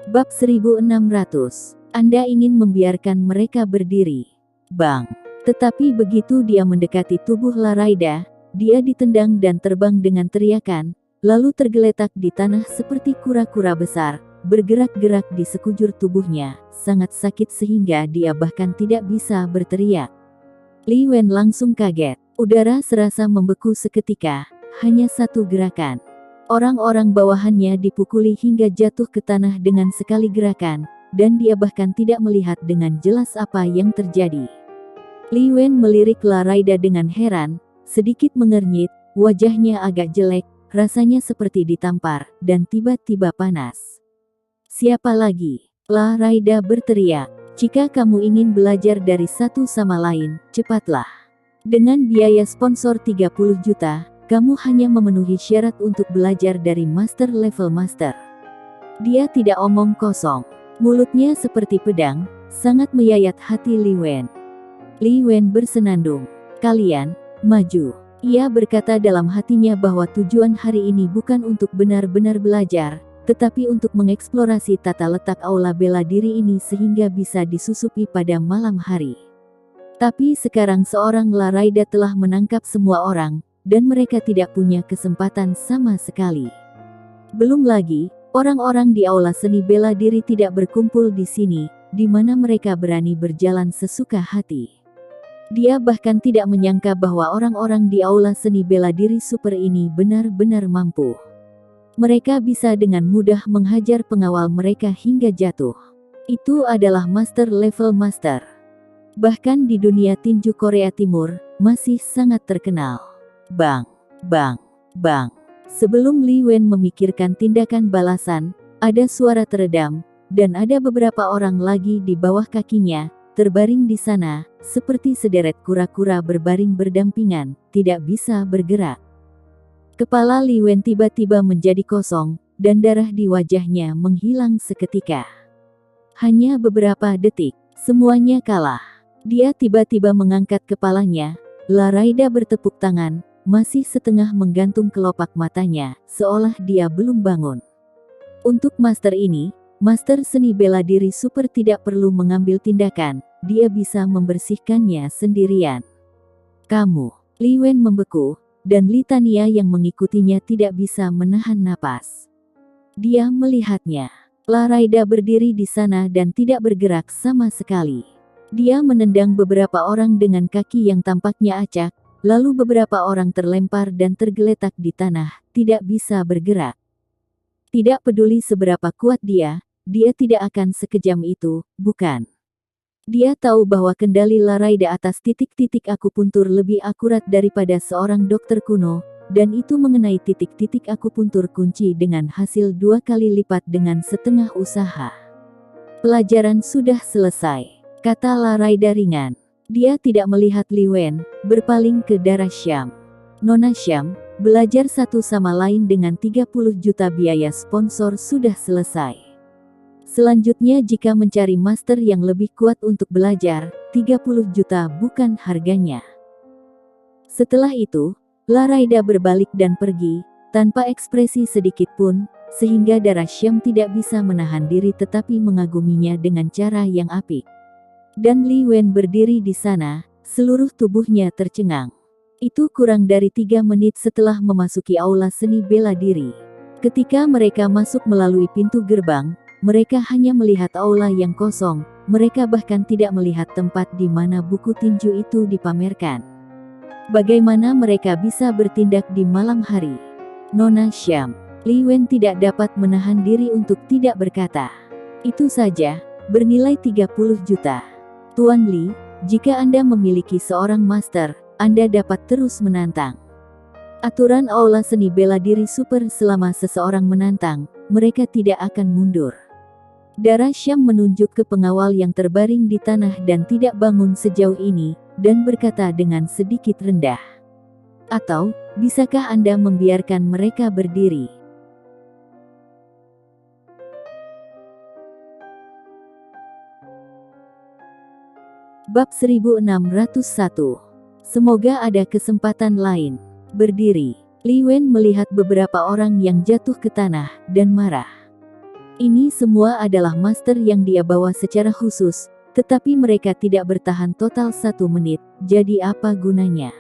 Bab 1600. Anda ingin membiarkan mereka berdiri. Bang. Tetapi begitu dia mendekati tubuh Laraida, dia ditendang dan terbang dengan teriakan, lalu tergeletak di tanah seperti kura-kura besar, bergerak-gerak di sekujur tubuhnya, sangat sakit sehingga dia bahkan tidak bisa berteriak. Li Wen langsung kaget. Udara serasa membeku seketika, hanya satu gerakan. Orang-orang bawahannya dipukuli hingga jatuh ke tanah dengan sekali gerakan, dan dia bahkan tidak melihat dengan jelas apa yang terjadi. Li Wen melirik Laraida dengan heran, sedikit mengernyit, wajahnya agak jelek, rasanya seperti ditampar, dan tiba-tiba panas. Siapa lagi? Laraida berteriak. Jika kamu ingin belajar dari satu sama lain, cepatlah. Dengan biaya sponsor 30 juta, kamu hanya memenuhi syarat untuk belajar dari master level master. Dia tidak omong kosong. Mulutnya seperti pedang, sangat menyayat hati Li Wen. Li Wen bersenandung. Kalian, maju. Ia berkata dalam hatinya bahwa tujuan hari ini bukan untuk benar-benar belajar, tetapi untuk mengeksplorasi tata letak aula bela diri ini sehingga bisa disusupi pada malam hari. Tapi sekarang seorang Laraida telah menangkap semua orang, dan mereka tidak punya kesempatan sama sekali. Belum lagi, orang-orang di aula seni bela diri tidak berkumpul di sini, di mana mereka berani berjalan sesuka hati. Dia bahkan tidak menyangka bahwa orang-orang di aula seni bela diri super ini benar-benar mampu. Mereka bisa dengan mudah menghajar pengawal mereka hingga jatuh. Itu adalah master level master. Bahkan di dunia tinju Korea Timur, masih sangat terkenal. Bang, bang, bang. Sebelum Li Wen memikirkan tindakan balasan, ada suara teredam, dan ada beberapa orang lagi di bawah kakinya, terbaring di sana, seperti sederet kura-kura berbaring berdampingan, tidak bisa bergerak. Kepala Li Wen tiba-tiba menjadi kosong, dan darah di wajahnya menghilang seketika. Hanya beberapa detik, semuanya kalah. Dia tiba-tiba mengangkat kepalanya, Laraida bertepuk tangan, masih setengah menggantung kelopak matanya, seolah dia belum bangun. Untuk master ini, master seni bela diri super tidak perlu mengambil tindakan, dia bisa membersihkannya sendirian. Kamu, Li Wen membeku, dan Litania yang mengikutinya tidak bisa menahan napas. Dia melihatnya. Laraida berdiri di sana dan tidak bergerak sama sekali. Dia menendang beberapa orang dengan kaki yang tampaknya acak, lalu beberapa orang terlempar dan tergeletak di tanah, tidak bisa bergerak. Tidak peduli seberapa kuat dia tidak akan sekejam itu, bukan? Dia tahu bahwa kendali Laraida atas titik-titik akupuntur lebih akurat daripada seorang dokter kuno, dan itu mengenai titik-titik akupuntur kunci dengan hasil 2 kali lipat dengan setengah usaha. Pelajaran sudah selesai, kata Laraida ringan. Dia tidak melihat Li Wen, berpaling ke Dara Syam. Nona Syam, belajar satu sama lain dengan 30 juta biaya sponsor sudah selesai. Selanjutnya jika mencari master yang lebih kuat untuk belajar, 30 juta bukan harganya. Setelah itu, Laraida berbalik dan pergi, tanpa ekspresi sedikit pun, sehingga Dara Syam tidak bisa menahan diri tetapi mengaguminya dengan cara yang apik. Dan Li Wen berdiri di sana, seluruh tubuhnya tercengang. Itu kurang dari 3 menit setelah memasuki aula seni bela diri. Ketika mereka masuk melalui pintu gerbang, mereka hanya melihat aula yang kosong, mereka bahkan tidak melihat tempat di mana buku tinju itu dipamerkan. Bagaimana mereka bisa bertindak di malam hari? Nona Syam, Li Wen tidak dapat menahan diri untuk tidak berkata. Itu saja, bernilai 30 juta. Tuan Li, jika Anda memiliki seorang master, Anda dapat terus menantang. Aturan aula seni bela diri super selama seseorang menantang, mereka tidak akan mundur. Dara Syam menunjuk ke pengawal yang terbaring di tanah dan tidak bangun sejauh ini, dan berkata dengan sedikit rendah. Atau, bisakah Anda membiarkan mereka berdiri? Bab 1601. Semoga ada kesempatan lain. Berdiri. Li Wen melihat beberapa orang yang jatuh ke tanah, dan marah. Ini semua adalah master yang dia bawa secara khusus, tetapi mereka tidak bertahan total 1 menit, jadi apa gunanya?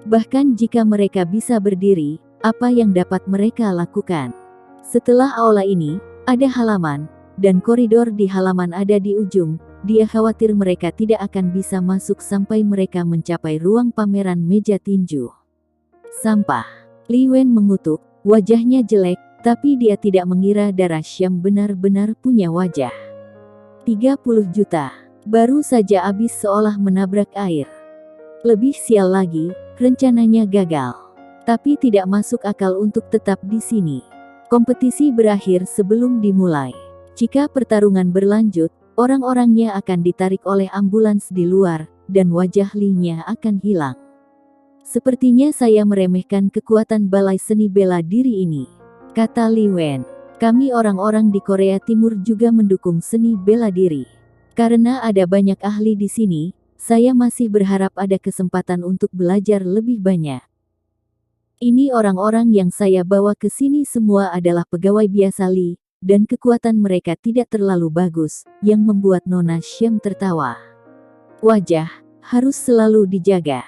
Bahkan jika mereka bisa berdiri, apa yang dapat mereka lakukan? Setelah aula ini, ada halaman, dan koridor di halaman ada di ujung. Dia khawatir mereka tidak akan bisa masuk sampai mereka mencapai ruang pameran meja tinju. Sampah. Li Wen mengutuk, wajahnya jelek, tapi dia tidak mengira darah Syam benar-benar punya wajah. 30 juta. Baru saja habis seolah menabrak air. Lebih sial lagi, rencananya gagal. Tapi tidak masuk akal untuk tetap di sini. Kompetisi berakhir sebelum dimulai. Jika pertarungan berlanjut, orang-orangnya akan ditarik oleh ambulans di luar, dan wajah Li-nya akan hilang. Sepertinya saya meremehkan kekuatan balai seni bela diri ini, kata Li Wen. Kami orang-orang di Korea Timur juga mendukung seni bela diri. Karena ada banyak ahli di sini, saya masih berharap ada kesempatan untuk belajar lebih banyak. Ini orang-orang yang saya bawa ke sini semua adalah pegawai biasa Li, dan kekuatan mereka tidak terlalu bagus, yang membuat Nona Syam tertawa. Wajah harus selalu dijaga.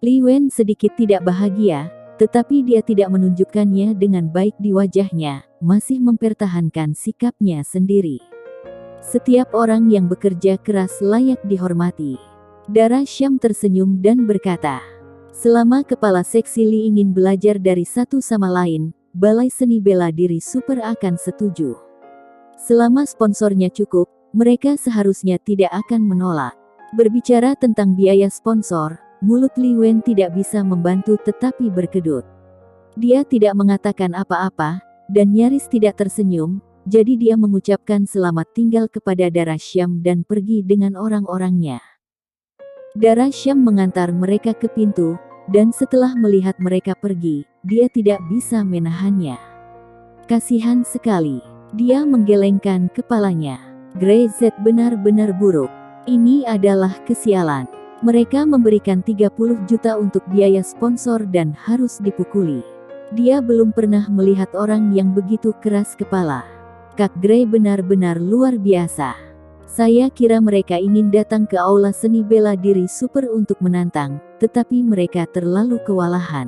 Li Wen sedikit tidak bahagia, tetapi dia tidak menunjukkannya dengan baik di wajahnya, masih mempertahankan sikapnya sendiri. Setiap orang yang bekerja keras layak dihormati. Dara Syam tersenyum dan berkata, selama kepala seksi Li ingin belajar dari satu sama lain, Balai Seni Bela Diri Super akan setuju. Selama sponsornya cukup, mereka seharusnya tidak akan menolak. Berbicara tentang biaya sponsor, mulut Li Wen tidak bisa membantu tetapi berkedut. Dia tidak mengatakan apa-apa, dan nyaris tidak tersenyum, jadi dia mengucapkan selamat tinggal kepada Dara Syam dan pergi dengan orang-orangnya. Dara Syam mengantar mereka ke pintu, dan setelah melihat mereka pergi, dia tidak bisa menahannya. Kasihan sekali. Dia menggelengkan kepalanya. Grey Z benar-benar buruk. Ini adalah kesialan. Mereka memberikan 30 juta untuk biaya sponsor dan harus dipukuli. Dia belum pernah melihat orang yang begitu keras kepala. Kak Grey benar-benar luar biasa. Saya kira mereka ingin datang ke aula seni bela diri super untuk menantang, tetapi mereka terlalu kewalahan.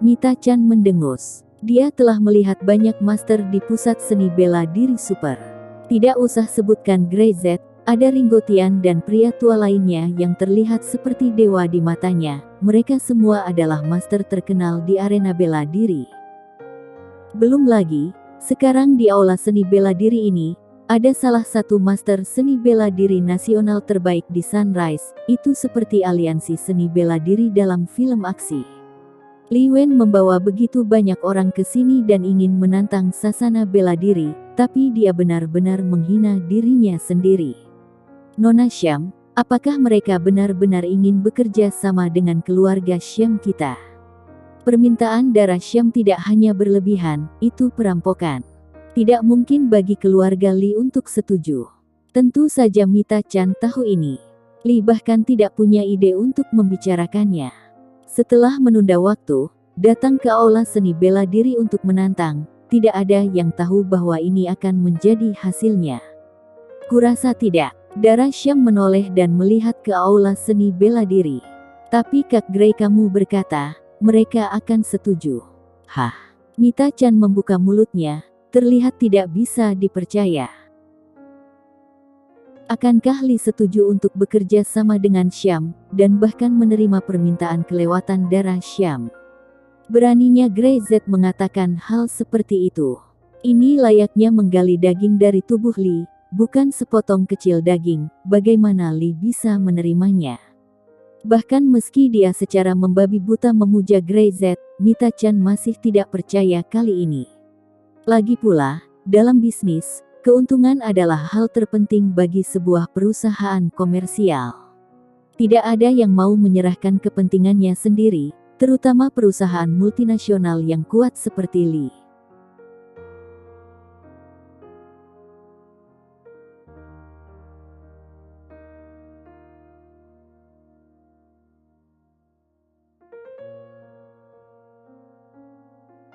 Mita Chan mendengus. Dia telah melihat banyak master di pusat seni bela diri super. Tidak usah sebutkan Grey Z, ada Ringo Tian dan pria tua lainnya yang terlihat seperti dewa di matanya. Mereka semua adalah master terkenal di arena bela diri. Belum lagi, sekarang di aula seni bela diri ini, ada salah satu master seni bela diri nasional terbaik di Sunrise, itu seperti aliansi seni bela diri dalam film aksi. Li Wen membawa begitu banyak orang ke sini dan ingin menantang sasana bela diri, tapi dia benar-benar menghina dirinya sendiri. Nona Syam, apakah mereka benar-benar ingin bekerja sama dengan keluarga Syam kita? Permintaan Dara Syam tidak hanya berlebihan, itu perampokan. Tidak mungkin bagi keluarga Li untuk setuju. Tentu saja Mita Chan tahu ini. Li bahkan tidak punya ide untuk membicarakannya. Setelah menunda waktu, datang ke aula seni bela diri untuk menantang, tidak ada yang tahu bahwa ini akan menjadi hasilnya. Kurasa tidak. Dara Syam menoleh dan melihat ke aula seni bela diri. Tapi Kak Grey kamu berkata, mereka akan setuju. Hah? Mita Chan membuka mulutnya, terlihat tidak bisa dipercaya. Akankah Li setuju untuk bekerja sama dengan Syam, dan bahkan menerima permintaan kelewatan Dara Syam? Beraninya Grey Z mengatakan hal seperti itu. Ini layaknya menggali daging dari tubuh Li, bukan sepotong kecil daging. Bagaimana Li bisa menerimanya? Bahkan meski dia secara membabi buta memuja Grey Z, Mita Chan masih tidak percaya kali ini. Lagi pula, dalam bisnis, keuntungan adalah hal terpenting bagi sebuah perusahaan komersial. Tidak ada yang mau menyerahkan kepentingannya sendiri, terutama perusahaan multinasional yang kuat seperti Li.